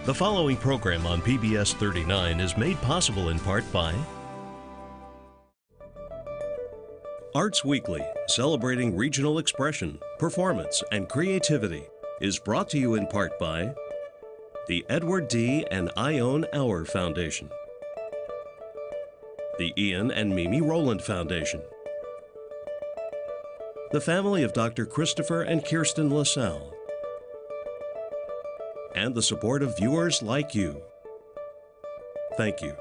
The following program on PBS 39 is made possible in part by Arts Weekly, celebrating regional expression, performance, and creativity, is brought to you in part by the Edward D. and Ione Auer Foundation, the Ian and Mimi Rowland Foundation, the family of Dr. Christopher and Kirsten LaSalle, and the support of viewers like you. Thank you.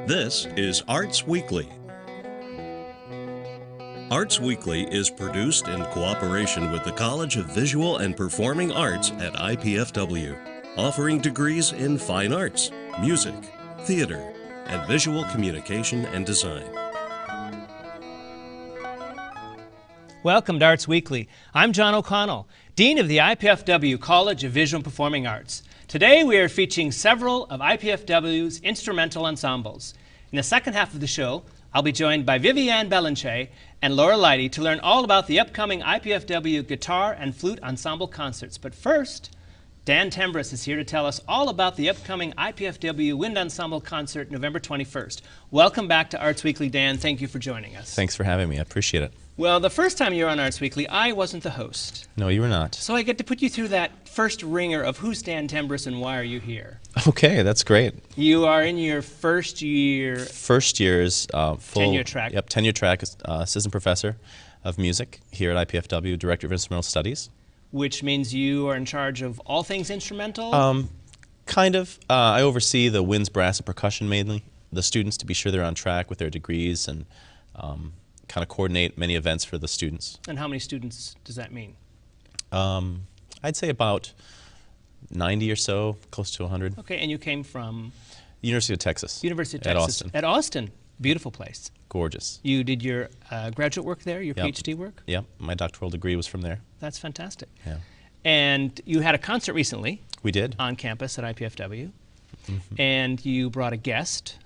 This is Arts Weekly. Arts Weekly is produced in cooperation with the College of Visual and Performing Arts at IPFW, offering degrees in fine arts, music, theater, and visual communication and design. Welcome to Arts Weekly. I'm John O'Connell, Dean of the IPFW College of Visual and Performing Arts. Today we are featuring several of IPFW's instrumental ensembles. In the second half of the show, I'll be joined by Viviane Belenche and Laura Leidy to learn all about the upcoming IPFW Guitar and Flute Ensemble concerts. But first, Dan Tembras is here to tell us all about the upcoming IPFW Wind Ensemble concert November 21st. Welcome back to Arts Weekly, Dan. Thank you for joining us. Thanks for having me. I appreciate it. Well, the first time you were on Arts Weekly, I wasn't the host. No, you were not. So I get to put you through that first ringer of who's Dan Tembras and why are you here? Okay, that's great. You are in your first year. First year is full tenure track. Yep, tenure track. Assistant professor of music here at IPFW, director of instrumental studies. Which means you are in charge of all things instrumental. Kind of. I oversee the winds, brass, and percussion mainly. The students to be sure they're on track with their degrees and kind of coordinate many events for the students. And how many students does that mean? I'd say about 90 or so, close to 100. Okay, and you came from? University of Texas. University of At Texas. Austin. At Austin. Beautiful place. Gorgeous. You did your graduate work there, your Yep. PhD work? Yep, my doctoral degree was from there. That's fantastic. Yeah. And you had a concert recently. We did. On campus at IPFW. And you brought a guest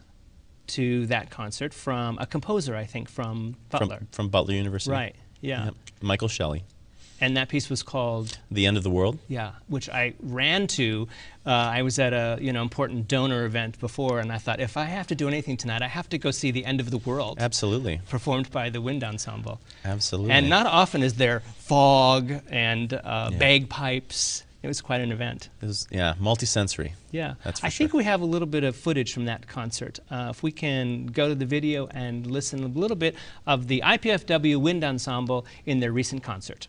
to that concert from a composer, I think, from Butler. From Butler University. Right, yeah. Yep. Michael Shelley. And that piece was called? The End of the World. Yeah, which I ran to. I was at a important donor event before, and I thought, if I have to do anything tonight, I have to go see The End of the World. Absolutely. Performed by the Wind Ensemble. Absolutely. And not often is there fog and bagpipes. It was quite an event. It was, yeah, multi-sensory. Yeah. That's for I think we have a little bit of footage from that concert. If we can go to the video and listen a little bit of the IPFW Wind Ensemble in their recent concert.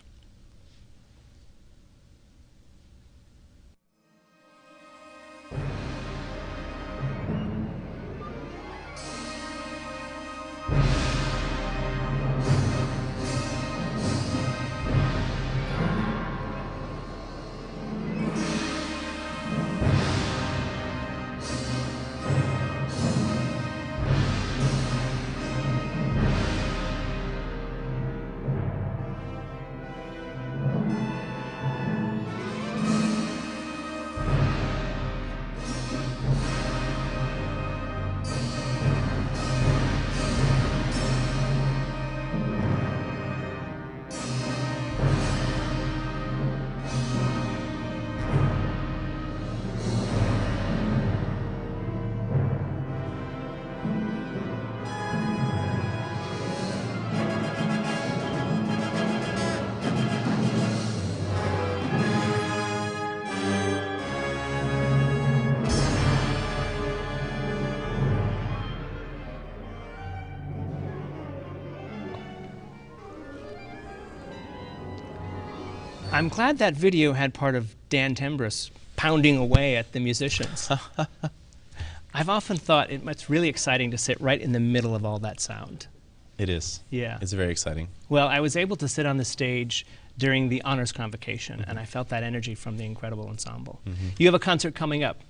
I'm glad that video had part of Dan Tembras pounding away at the musicians. I've often thought it's really exciting to sit right in the middle of all that sound. It is. Yeah. It's very exciting. Well, I was able to sit on the stage during the honors convocation, and I felt that energy from the incredible ensemble. You have a concert coming up.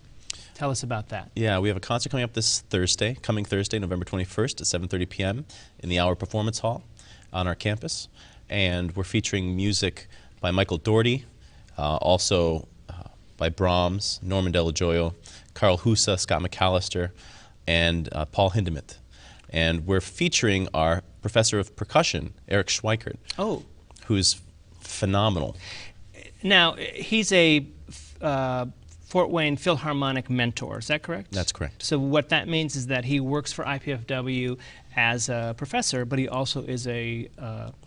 Tell us about that. Yeah, we have a concert coming up this Thursday, coming Thursday, November 21st at 7:30 p.m. in the Auer Performance Hall on our campus. and we're featuring music by Michael Dougherty, also by Brahms, Norman Delajoyo, Carl Husa, Scott McAllister, and Paul Hindemith. And we're featuring our professor of percussion, Eric Schweikert, who's phenomenal. Now, he's a Fort Wayne Philharmonic mentor, is that correct? That's correct. So what that means is that he works for IPFW as a professor, but he also is a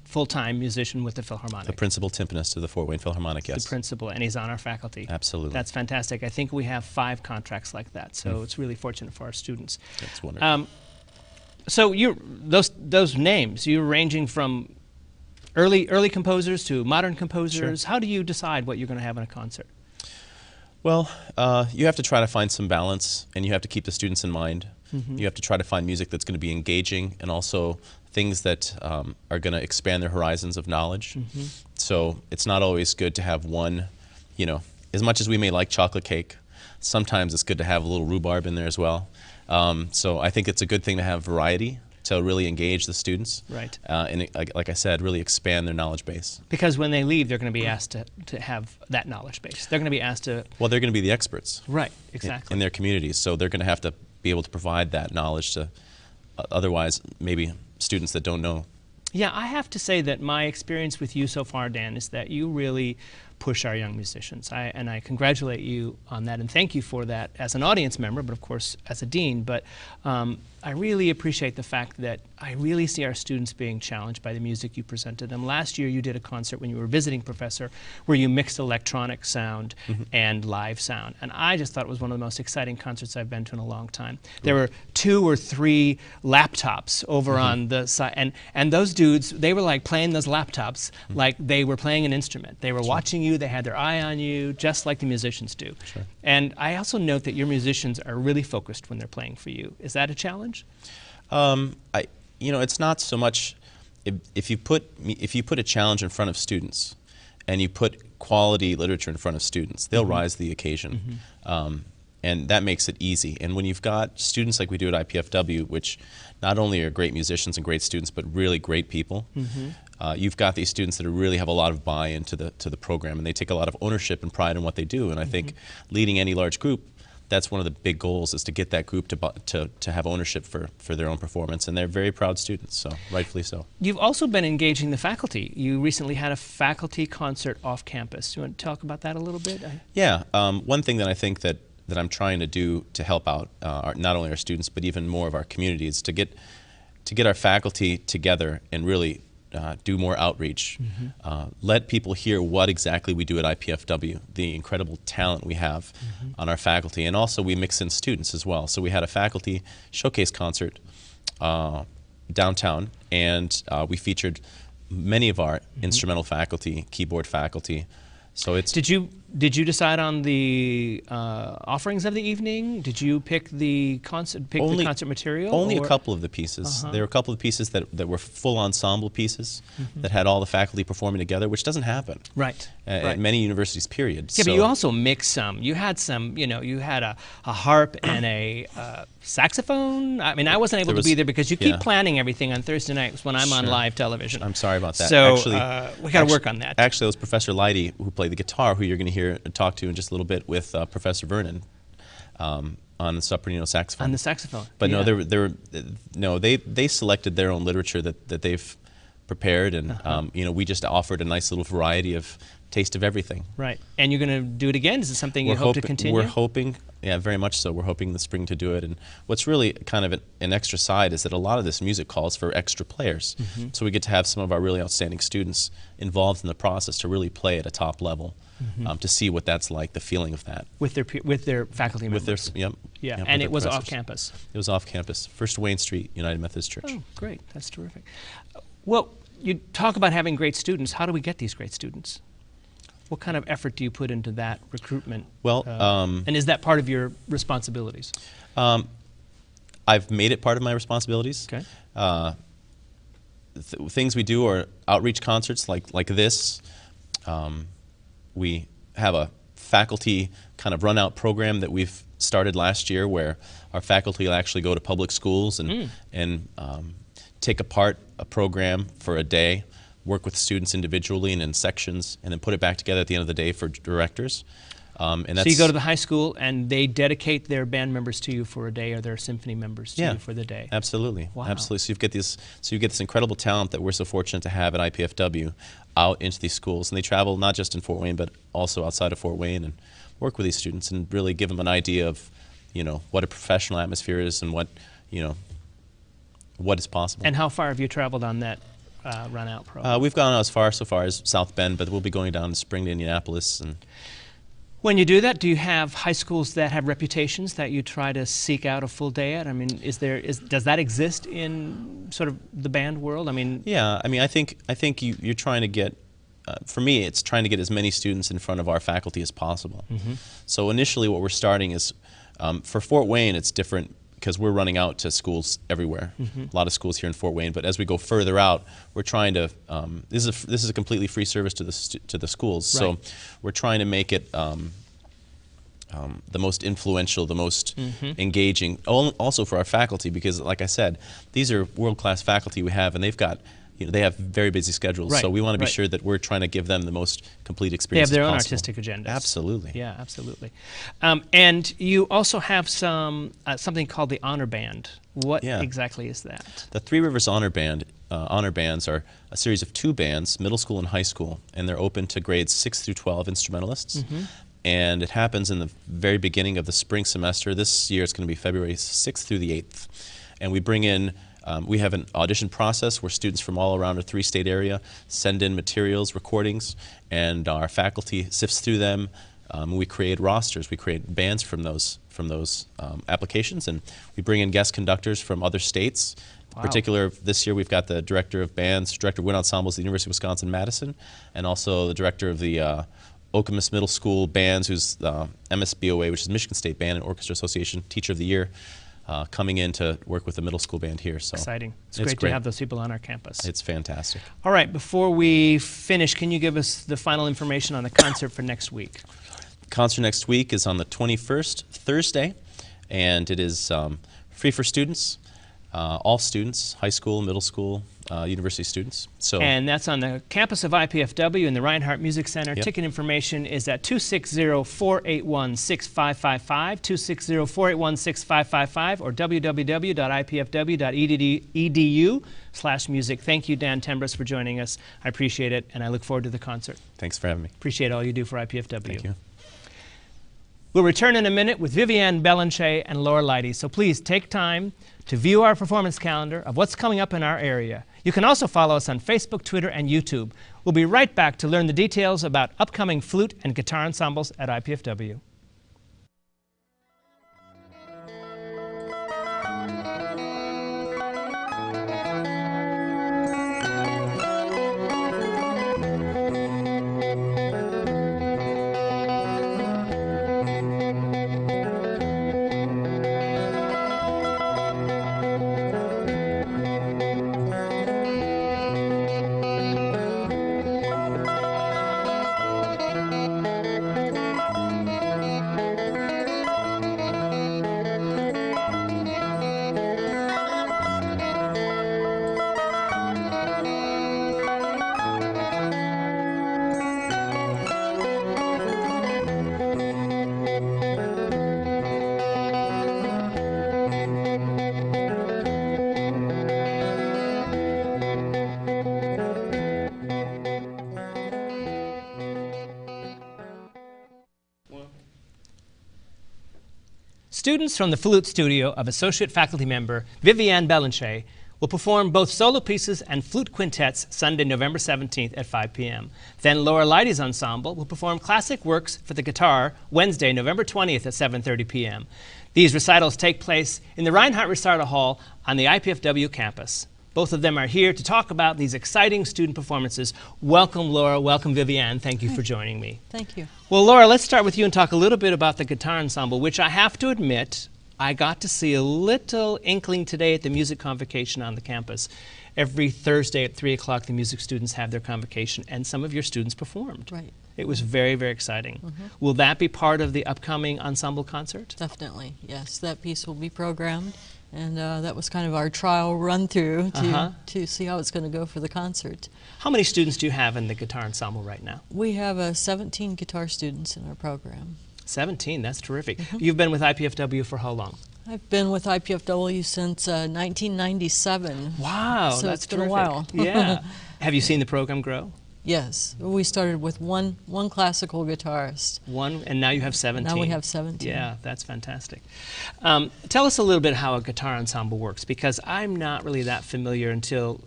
full-time musician with the Philharmonic. The principal timpanist of the Fort Wayne Philharmonic, yes. The principal, and he's on our faculty. Absolutely. That's fantastic. I think we have 5 contracts like that, so it's really fortunate for our students. That's wonderful. So those names, you're ranging from early composers to modern composers. Sure. How do you decide what you're going to have in a concert? Well, you have to try to find some balance, and you have to keep the students in mind. You have to try to find music that's going to be engaging, and also things that are going to expand their horizons of knowledge. So it's not always good to have one, as much as we may like chocolate cake, sometimes it's good to have a little rhubarb in there as well. So I think it's a good thing to have variety to really engage the students. Right. And like I said, really expand their knowledge base. Because when they leave, they're going to be asked to have that knowledge base. They're going to be asked to... Well, they're going to be the experts. Right, exactly. In their communities. So they're going to have to be able to provide that knowledge to otherwise maybe students that don't know. Yeah, I have to say that my experience with you so far, Dan, is that you really push our young musicians. And I congratulate you on that and thank you for that as an audience member, but of course as a dean. But I really appreciate the fact that I really see our students being challenged by the music you present to them. Last year you did a concert when you were visiting professor where you mixed electronic sound and live sound. And I just thought it was one of the most exciting concerts I've been to in a long time. There were 2 or 3 laptops over on the side, and those dudes, they were like playing those laptops like they were playing an instrument. They were watching you, they had their eye on you, just like the musicians do. Sure. And I also note that your musicians are really focused when they're playing for you. Is that a challenge? It's not so much if you put a challenge in front of students, and you put quality literature in front of students, they'll rise to the occasion, and that makes it easy. And when you've got students like we do at IPFW, which not only are great musicians and great students, but really great people, you've got these students that really have a lot of buy-in to the program, and they take a lot of ownership and pride in what they do. And I think leading any large group, that's one of the big goals, is to get that group to have ownership for their own performance, and they're very proud students, so rightfully so. You've also been engaging the faculty. You recently had a faculty concert off campus. You want to talk about that a little bit? Yeah, one thing that I think that I'm trying to do to help out not only our students but even more of our community is to get our faculty together and really do more outreach. Let people hear what exactly we do at IPFW, the incredible talent we have on our faculty, and also we mix in students as well. So we had a faculty showcase concert downtown, and we featured many of our instrumental faculty, keyboard faculty. So it's... Did you decide on the offerings of the evening? Did you pick the concert material? Only a couple of the pieces. There were a couple of pieces that were full ensemble pieces that had all the faculty performing together, which doesn't happen. Right. At many universities, period. Yeah, but you also mixed some. You had some, you had a harp and a saxophone. I mean, I wasn't able to be there because you keep planning everything on Thursday nights when I'm on live television. I'm sorry about that. So we got to work on that. Actually, it was Professor Leidy who played the guitar, who you're going to hear and talk to in just a little bit with Professor Vernon on the soprano saxophone. On the saxophone. But no, they selected their own literature that they've prepared, and we just offered a nice little variety of taste of everything. Right. And you're going to do it again? Is it something you hope to continue? We're hoping, yeah, very much so. We're hoping this spring to do it. And what's really kind of an extra side is that a lot of this music calls for extra players. So we get to have some of our really outstanding students involved in the process to really play at a top level, to see what that's like, the feeling of that. With their faculty members. Yep. Yeah, and it was off campus. It was off campus. First Wayne Street, United Methodist Church. Oh, great. That's terrific. Well, you talk about having great students. How do we get these great students? What kind of effort do you put into that recruitment? Well, and is that part of your responsibilities? I've made it part of my responsibilities. Okay. Things we do are outreach concerts like this. We have a faculty kind of run-out program that we've started last year, where our faculty will actually go to public schools and take apart a program for a day work with students individually and in sections, and then put it back together at the end of the day for directors. And that's, so you go to the high school and they dedicate their band members to you for a day, or their symphony members to you for the day. Absolutely. Wow. Absolutely. So you get this incredible talent that we're so fortunate to have at IPFW out into these schools, and they travel not just in Fort Wayne but also outside of Fort Wayne and work with these students and really give them an idea of, what a professional atmosphere is and what is possible. And how far have you traveled on that run-out program? We've gone as far as South Bend, but we'll be going down to spring to Indianapolis. And when you do that, do you have high schools that have reputations that you try to seek out a full day at? I mean, does that exist in sort of the band world? I mean, yeah. I mean, I think you're trying to get. For me, it's trying to get as many students in front of our faculty as possible. Mm-hmm. So initially, what we're starting is for Fort Wayne, it's different because we're running out to schools everywhere. Mm-hmm. A lot of schools here in Fort Wayne. But as we go further out, we're trying to. This is a completely free service to the schools. Right. So we're trying to make it. The most influential, the most engaging, also for our faculty, because like I said, these are world-class faculty we have, and they've got, they have very busy schedules. Right, so we want to be right. sure that we're trying to give them the most complete They experience have their as own possible. artistic agendas. Absolutely. Yeah, absolutely. And you also have something called the Honor Band. What exactly is that? The Three Rivers Honor Band, honor bands are a series of 2 bands, middle school and high school, and they're open to grades 6 through 12 instrumentalists. Mm-hmm. And it happens in the very beginning of the spring semester. This year it's going to be February 6th through the 8th. And we bring in, we have an audition process where students from all around the 3-state area send in materials, recordings, and our faculty sifts through them. We create rosters, we create bands from those applications, and we bring in guest conductors from other states. Wow. In particular, this year we've got the director of bands, director of Wind Ensembles at the University of Wisconsin-Madison, and also the director of the Okemos Middle School Bands, who's MSBOA, which is Michigan State Band and Orchestra Association Teacher of the Year, coming in to work with the middle school band here. So exciting. It's great to have those people on our campus. It's fantastic. All right, before we finish, can you give us the final information on the concert for next week? The concert next week is on the 21st, Thursday, and it is free for students, all students, high school, middle school, university students. And that's on the campus of IPFW in the Reinhardt Music Center. Yep. Ticket information is at 260-481-6555, 260-481-6555, or www.ipfw.edu/music. Thank you, Dan Tembras, for joining us. I appreciate it, and I look forward to the concert. Thanks for having me. Appreciate all you do for IPFW. Thank you. We'll return in a minute with Viviane Bellanchet and Laura Leidy, so please take time to view our performance calendar of what's coming up in our area. You can also follow us on Facebook, Twitter, and YouTube. We'll be right back to learn the details about upcoming flute and guitar ensembles at IPFW. Students from the flute studio of Associate Faculty Member Viviane Bellanchet will perform both solo pieces and flute quintets Sunday, November 17th at 5 p.m. Then Laura Leidy's ensemble will perform classic works for the guitar Wednesday, November 20th at 7:30 p.m. These recitals take place in the Reinhardt Recital Hall on the IPFW campus. Both of them are here to talk about these exciting student performances. Welcome, Laura. Welcome, Viviane. Thank you for joining me. Thank you. Well, Laura, let's start with you and talk a little bit about the guitar ensemble, which I have to admit, I got to see a little inkling today at the music convocation on the campus. Every Thursday at 3 o'clock, the music students have their convocation, and some of your students performed. Right. It was very, very exciting. Will that be part of the upcoming ensemble concert? Definitely, yes. That piece will be programmed, And that was kind of our trial run-through to see how it's going to go for the concert. How many students do you have in the guitar ensemble right now? We have 17 guitar students in our program. 17, that's terrific. You've been with IPFW for how long? I've been with IPFW since 1997. Wow, so that's it's been terrific. a while. Yeah. Have you seen the program grow? Yes, we started with one classical guitarist. One, and now you have 17. Now we have 17. Yeah, that's fantastic. Tell us a little bit how a guitar ensemble works, because I'm not really that familiar until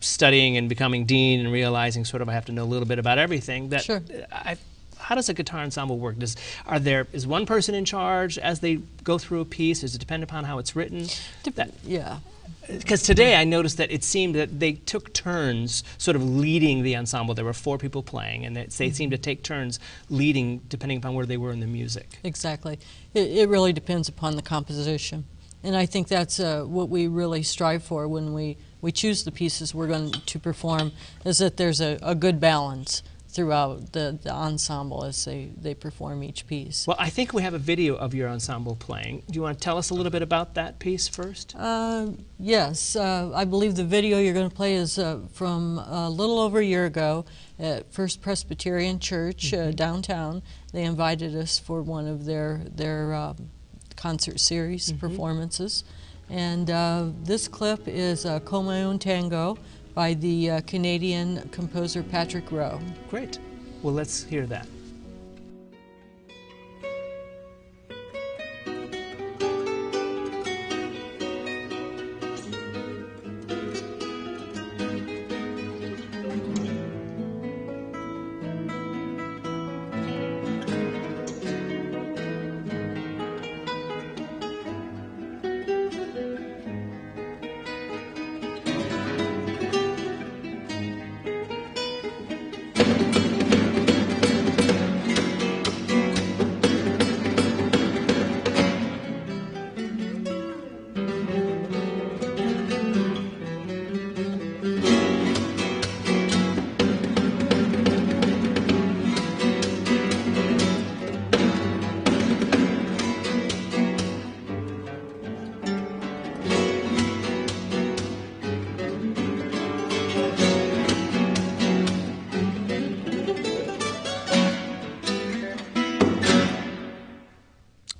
studying and becoming dean and realizing sort of I have to know a little bit about everything. That Sure. How does a guitar ensemble work? Is one person in charge as they go through a piece? Does it depend upon how it's written? Yeah. Because today I noticed that it seemed that they took turns sort of leading the ensemble. There were 4 people playing, and they seemed to take turns leading depending upon where they were in the music. Exactly. It really depends upon the composition. And I think that's what we really strive for when we choose the pieces we're going to perform, is that there's a good balance throughout the ensemble as they perform each piece. Well, I think we have a video of your ensemble playing. Do you want to tell us a little bit about that piece first? Yes, I believe the video you're going to play is from a little over a year ago at First Presbyterian Church downtown. They invited us for one of their concert series performances. And this clip is Como Un Tango by the Canadian composer Patrick Rowe. Great. Well, let's hear that.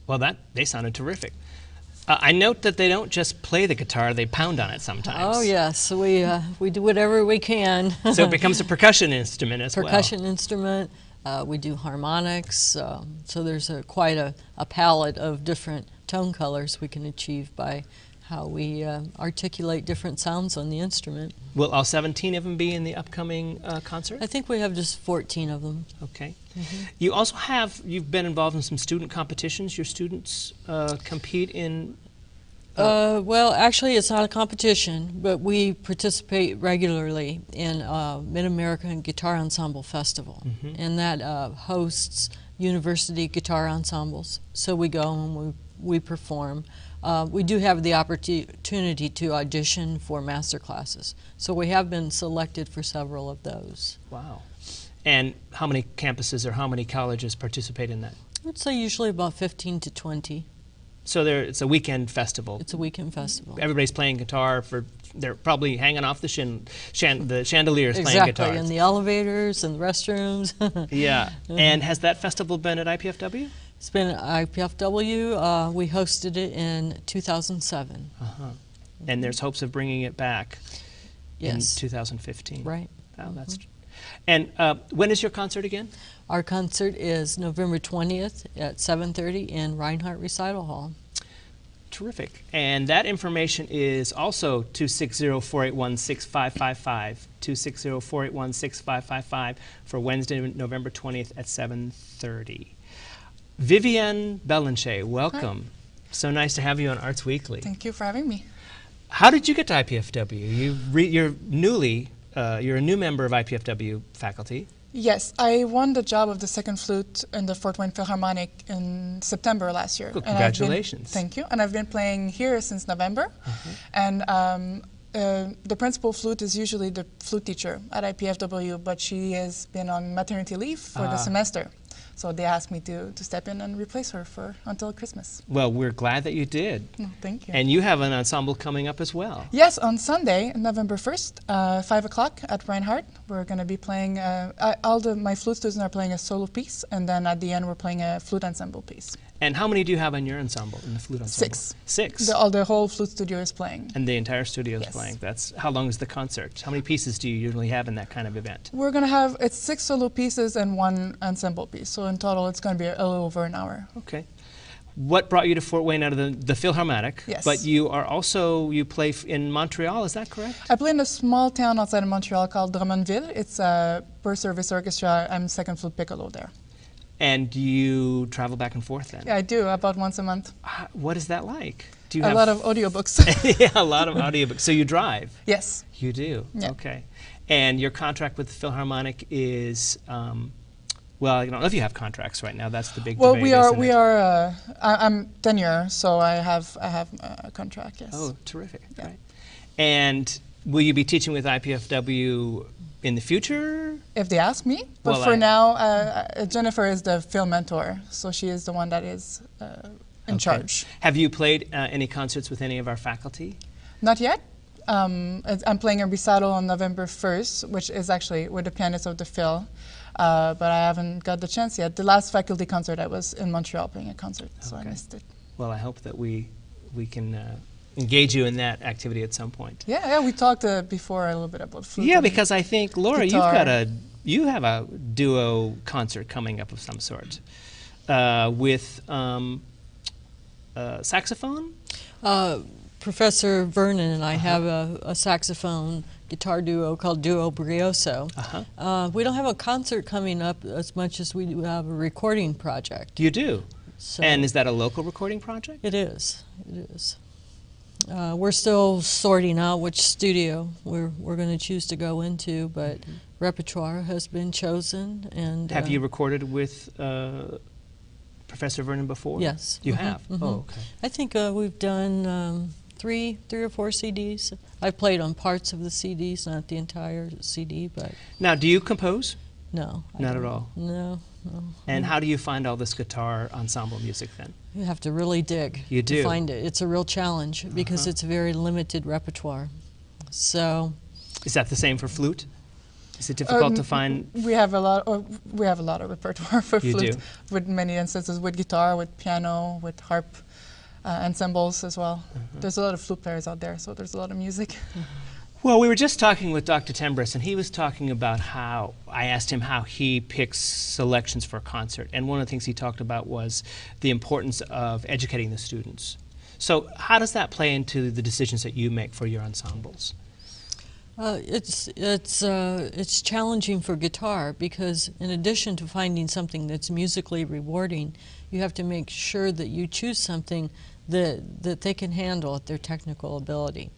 Well, they sounded terrific. I note that they don't just play the guitar, they pound on it sometimes. Oh yes, we do whatever we can. So it becomes a percussion instrument as well. Percussion instrument. We do harmonics. So there's quite a palette of different tone colors we can achieve by how we articulate different sounds on the instrument. Will all 17 of them be in the upcoming concert? I think we have just 14 of them. Okay. You also you've been involved in some student competitions. Your students compete in... Well, actually, it's not a competition, but we participate regularly in Mid-American Guitar Ensemble Festival, and that hosts university guitar ensembles. So we go and we perform. We do have the opportunity to audition for master classes, so we have been selected for several of those. Wow. And how many campuses or how many colleges participate in that? I would say usually about 15 to 20. So it's a weekend festival. It's a weekend festival. Everybody's playing guitar. They're probably hanging off the chandeliers playing guitars. Exactly, in the elevators and the restrooms. Yeah. And has that festival been at IPFW? It's been at IPFW. We hosted it in 2007. And there's hopes of bringing it back in Yes. 2015. Right. Oh, that's. And when is your concert again? Our concert is November 20th at 7:30 in Reinhardt Recital Hall. Terrific. And that information is also 260-481-6555, 260-481-6555 for Wednesday, November 20th at 7:30. Vivienne Belenche, welcome. Hi. So nice to have you on Arts Weekly. Thank you for having me. How did you get to IPFW? You're a new member of IPFW faculty. Yes, I won the job of the second flute in the Fort Wayne Philharmonic in September last year. Well, congratulations. Thank you. And I've been playing here since November. And the principal flute is usually the flute teacher at IPFW, but she has been on maternity leave for the semester. So they asked me to step in and replace her until Christmas. Well, we're glad that you did. Oh, thank you. And you have an ensemble coming up as well. Yes, on Sunday, November 1st, 5 o'clock at Reinhardt, we're going to be playing, my flute students are playing a solo piece, and then at the end we're playing a flute ensemble piece. And how many do you have in your ensemble, in the flute ensemble? 6. 6? The whole flute studio is playing. And the entire studio is Yes. playing. How long is the concert? How many pieces do you usually have in that kind of event? We're going to have, it's 6 solo pieces and 1 ensemble piece. So in total, it's going to be a little over an hour. Okay. What brought you to Fort Wayne out of the Philharmonic? Yes. But you are also, you play in Montreal, is that correct? I play in a small town outside of Montreal called Drummondville. It's a per-service orchestra. I'm second flute piccolo there. And do you travel back and forth then? Yeah, I do, about once a month. What is that like? Do you A have lot of audiobooks. yeah, a lot of audiobooks. So you drive? Yes. You do? Yeah. Okay. And your contract with the Philharmonic is, well, I don't know if you have contracts right now. That's the big Well, debate, I'm tenure, so I have a contract, yes. Oh, terrific. Yeah. Right. And will you be teaching with IPFW in the future? If they ask me. But Well, for now, Jennifer is the film mentor, so she is the one that is in charge. Have you played any concerts with any of our faculty? Not yet. I'm playing a recital on November 1st, which is actually with the pianist of the Phil, but I haven't got the chance yet. The last faculty concert, I was in Montreal playing a concert, so I missed it. Well, I hope that we can engage you in that activity at some point. Yeah, we talked before a little bit about flute. Yeah, and because I think, Laura, guitar. you have a duo concert coming up of some sort with saxophone? Professor Vernon and I have a saxophone guitar duo called Duo Brioso. We don't have a concert coming up as much as we do have a recording project. You do? So And is that a local recording project? it is. It is. We're still sorting out which studio we're going to choose to go into, but repertoire has been chosen. And Have you recorded with Professor Vernon before? Yes. You have? Oh, okay. I think we've done three or four CDs. I've played on parts of the CDs, not the entire CD, but Now, do you compose? no. I Not at don't. all. No. And how do you find all this guitar ensemble music then? You have to really dig You do? to find it. It's a real challenge because it's a very limited repertoire. So Is that the same for flute? Is it difficult to find? We have a lot. We have a lot of repertoire for You flute, do? with many instances with guitar, with piano, with harp, ensembles as well. There's a lot of flute players out there, so there's a lot of music. Well, we were just talking with Dr. Tembras, and he was talking about how, I asked him how he picks selections for a concert, and one of the things he talked about was the importance of educating the students. So how does that play into the decisions that you make for your ensembles? It's challenging for guitar because in addition to finding something that's musically rewarding, you have to make sure that you choose something that they can handle at their technical ability.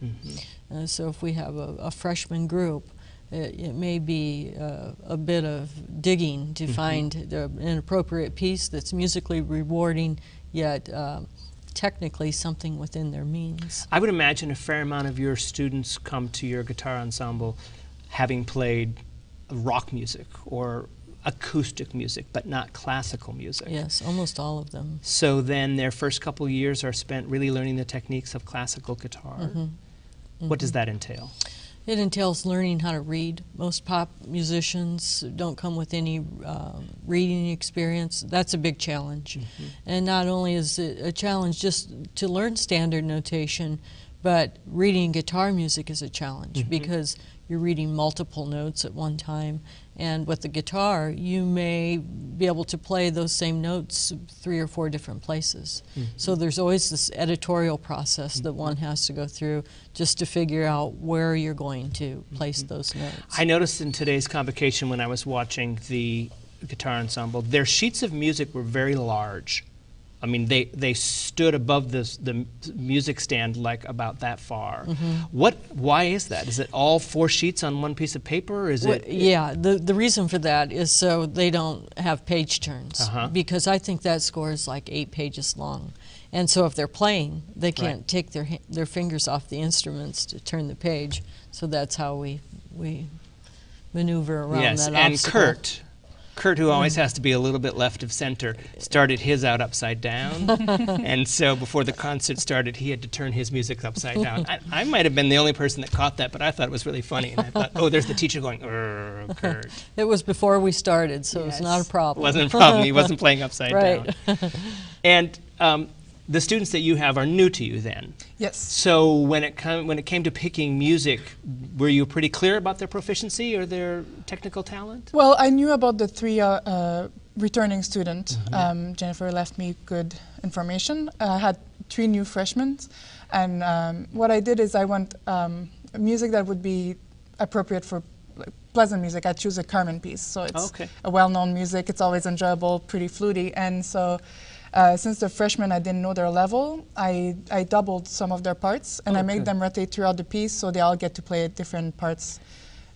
So if we have a freshman group, it may be a bit of digging to find an appropriate piece that's musically rewarding yet technically something within their means. I would imagine a fair amount of your students come to your guitar ensemble having played rock music or acoustic music, but not classical music. Yes, almost all of them. So then their first couple years are spent really learning the techniques of classical guitar. What does that entail? It entails learning how to read. Most pop musicians don't come with any reading experience. That's a big challenge. And not only is it a challenge just to learn standard notation, but reading guitar music is a challenge because you're reading multiple notes at one time. And with the guitar, you may be able to play those same notes 3 or 4 different places. So there's always this editorial process that one has to go through just to figure out where you're going to place those notes. I noticed in today's convocation when I was watching the guitar ensemble, their sheets of music were very large. I mean, they stood above the music stand like about that far. Why is that? Is it all 4 sheets on one piece of paper? Or is it? Yeah, the reason for that is so they don't have page turns because I think that score is like 8 pages long. And so if they're playing, they can't take their fingers off the instruments to turn the page. So that's how we maneuver around that obstacle. And Kurt, Kurt, who always has to be a little bit left of center, started his out upside down. And so before the concert started, he had to turn his music upside down. I might have been the only person that caught that, but I thought it was really funny. And I thought, oh, there's the teacher going, Kurt. It was before we started, so Yes. it's not a problem. It wasn't a problem. He wasn't playing upside Right. down. And the students that you have are new to you then. Yes. So when it came to picking music, were you pretty clear about their proficiency or their technical talent? Well, I knew about the three returning students. Jennifer left me good information. I had 3 new freshmen, and what I did is I want music that would be appropriate for pleasant music. I choose a Carmen piece, so it's a well-known music. It's always enjoyable, pretty fluty, and so. Since the freshmen, I didn't know their level, I doubled some of their parts, and I made them rotate throughout the piece so they all get to play different parts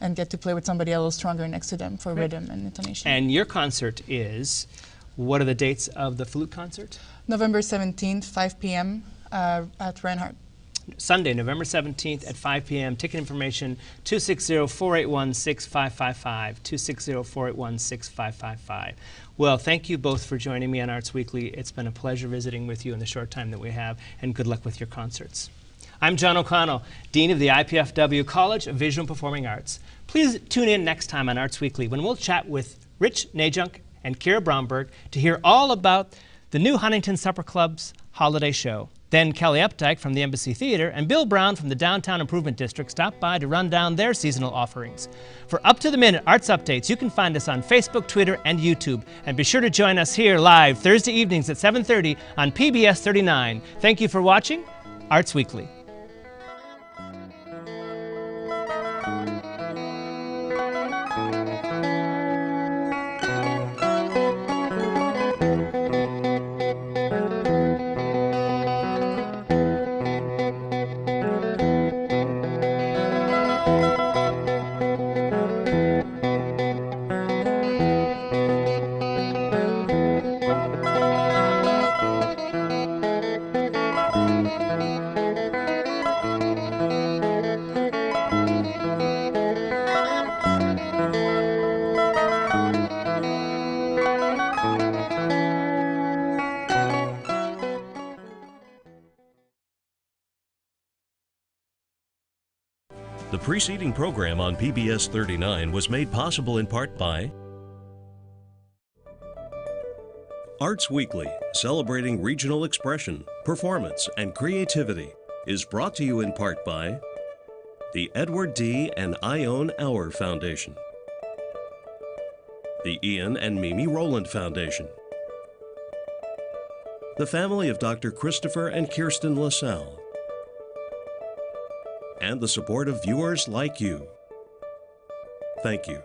and get to play with somebody a little stronger next to them for rhythm and intonation. And your concert is, what are the dates of the flute concert? November 17th, 5 p.m. At Reinhardt. Sunday, November 17th at 5 p.m. Ticket information, 260-481-6555, 260-481-6555. Well, thank you both for joining me on Arts Weekly. It's been a pleasure visiting with you in the short time that we have, and good luck with your concerts. I'm John O'Connell, Dean of the IPFW College of Visual and Performing Arts. Please tune in next time on Arts Weekly when we'll chat with Rich Najunk and Kira Bromberg to hear all about the new Huntington Supper Club's holiday show. Then Kelly Updike from the Embassy Theater and Bill Brown from the Downtown Improvement District stopped by to run down their seasonal offerings. For up-to-the-minute arts updates, you can find us on Facebook, Twitter, and YouTube. And be sure to join us here live Thursday evenings at 7:30 on PBS 39. Thank you for watching Arts Weekly. The preceding program on PBS 39 was made possible in part by Arts Weekly, celebrating regional expression, performance, and creativity, is brought to you in part by the Edward D. and Ione Auer Foundation, the Ian and Mimi Rowland Foundation, the family of Dr. Christopher and Kirsten LaSalle, and the support of viewers like you. Thank you.